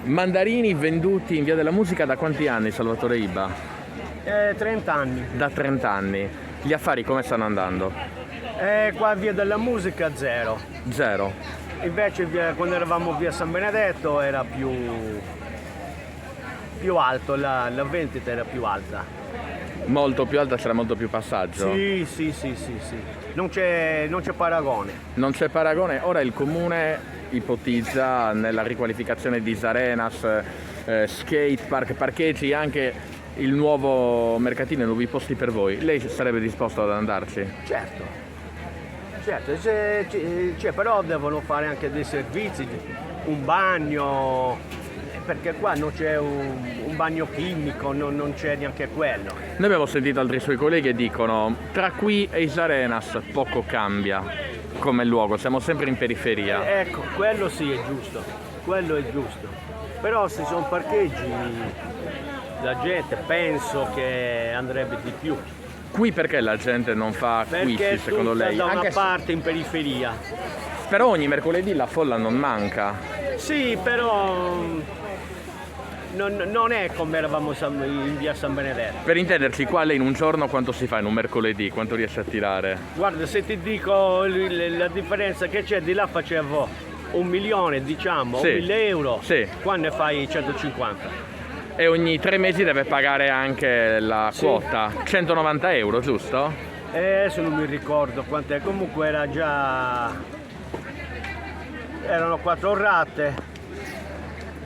Mandarini venduti in Via della Musica da quanti anni, Salvatore Ibba? 30 anni. Da 30 anni. Gli affari come stanno andando? Qua Via della Musica zero. Zero. Invece quando eravamo via San Benedetto era più alto, la vendita era più alta. Molto più alta, c'era molto più passaggio. Sì. Non c'è paragone. Non c'è paragone. Ora il comune ipotizza nella riqualificazione di Isarenas, skate park, parcheggi, anche il nuovo mercatino, i nuovi posti per voi. Lei sarebbe disposto ad andarci? Certo, però devono fare anche dei servizi, un bagno, perché qua non c'è un bagno chimico, non c'è neanche quello. Noi abbiamo sentito altri suoi colleghi e dicono tra qui e Isarenas poco cambia come luogo, siamo sempre in periferia. Ecco, quello sì è giusto, quello è giusto. Però se sono parcheggi la gente penso che andrebbe di più. Qui perché la gente non fa acquisti Perché secondo lei? da una Anche parte in periferia. però ogni mercoledì la folla non manca. Sì, però non è come eravamo in via San Benedetto. Per intenderci, qua lei in un giorno quanto si fa in un mercoledì? Quanto riesce a tirare? Guarda, se ti dico la differenza che c'è, di là facevo 1 milione, diciamo, Sì. 1.000 euro, Sì. qua ne fai 150. E ogni 3 mesi deve pagare anche la Sì. quota. 190 euro, giusto? Adesso non mi ricordo quant'è, comunque erano 4 rate.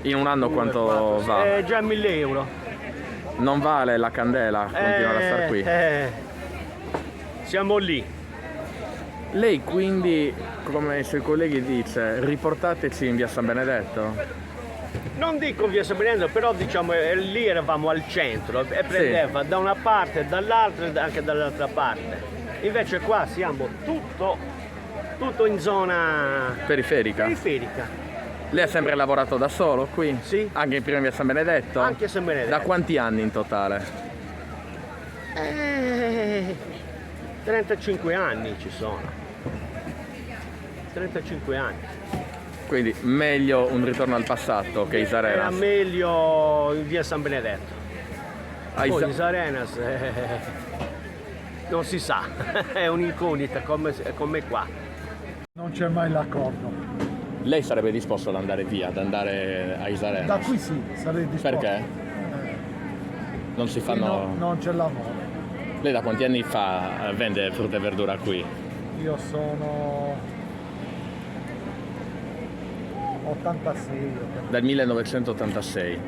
In un anno quanto 4, va? già 1.000 euro. Non vale la candela continuare a star qui. Siamo lì. Lei quindi, come i suoi colleghi dice, riportateci in via San Benedetto? Non dico via San Benedetto, però diciamo lì eravamo al centro e prendeva da una parte, dall'altra e anche dall'altra parte. Invece qua siamo tutto in zona Periferica? periferica. Lei ha sempre lavorato da solo qui? Sì. Anche in prima via San Benedetto? Anche San Benedetto. Da quanti anni in totale? 35 anni ci sono. 35 anni. Quindi meglio un ritorno al passato che Era Isarenas. meglio in via San Benedetto. A Poi Isa- Isarenas non si sa, è un'incognita come qua. Non c'è mai l'accordo. Lei sarebbe disposto ad andare via, ad andare a Da Isarenas? qui sì, sarei disposto. Perché? Non si Qui fanno... non c'è lavoro. Lei da quanti anni fa vende frutta e verdura qui? Io sono 86, Dal 1986.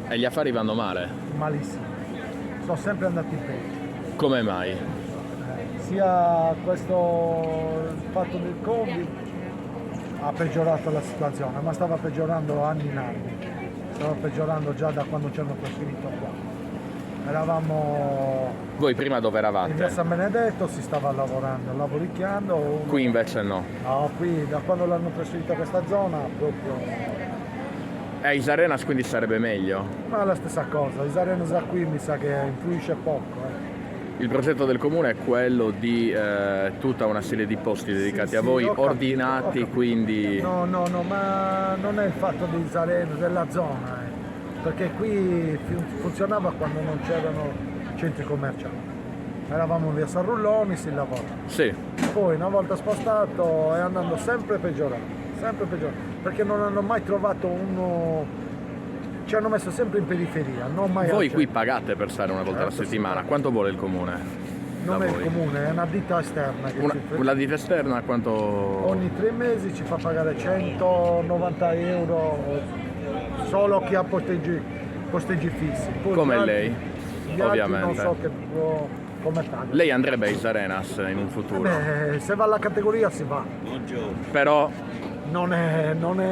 E gli affari vanno male? malissimo. Sono sempre andati peggio. Come mai? Sia questo il fatto del Covid ha peggiorato la situazione, ma stava peggiorando anni in anni. Stava peggiorando già da quando ci hanno trasferito qua. Eravamo Voi prima dove in via eravate? San Benedetto, si stava lavorando, lavoricchiando. Qui invece no. No, qui da quando l'hanno trasferito a questa zona proprio. E a Isarenas quindi sarebbe meglio? Ma è la stessa cosa, Isarenas da qui mi sa che influisce poco. Il progetto del comune è quello di tutta una serie di posti dedicati a voi, ho capito, ordinati, ho capito. quindi... No, ma non è il fatto di Isarenas, della zona, perché qui funzionava quando non c'erano centri commerciali. Eravamo in via San Rulloni, si lavora. Sì, Poi una volta spostato è andando sempre peggiorando, perché non hanno mai trovato uno. Ci hanno messo sempre in periferia, non mai voi al qui centro. pagate per stare una volta alla Certo, settimana, sì. quanto vuole il comune? Non da è voi? il comune, è una ditta esterna che La ditta esterna quanto... ogni 3 mesi ci fa pagare 190 euro solo chi ha posteggi fissi. Poi Come gli altri- lei, gli altri ovviamente. non so come fanno. Lei andrebbe a Isarenas in un futuro, Beh, se va alla categoria si va, però non è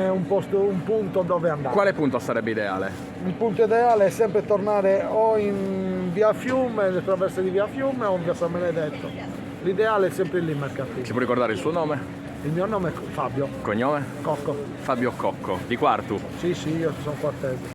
un punto dove andare. quale punto sarebbe ideale? Il punto ideale è sempre tornare o in via Fiume, le traverse di via Fiume o in via San Benedetto. L'ideale è sempre lì mercatino. Ci può ricordare il suo nome? Il mio nome è Fabio Cognome? Cocco. Fabio Cocco, di Quartu. Sì, io sono quartese.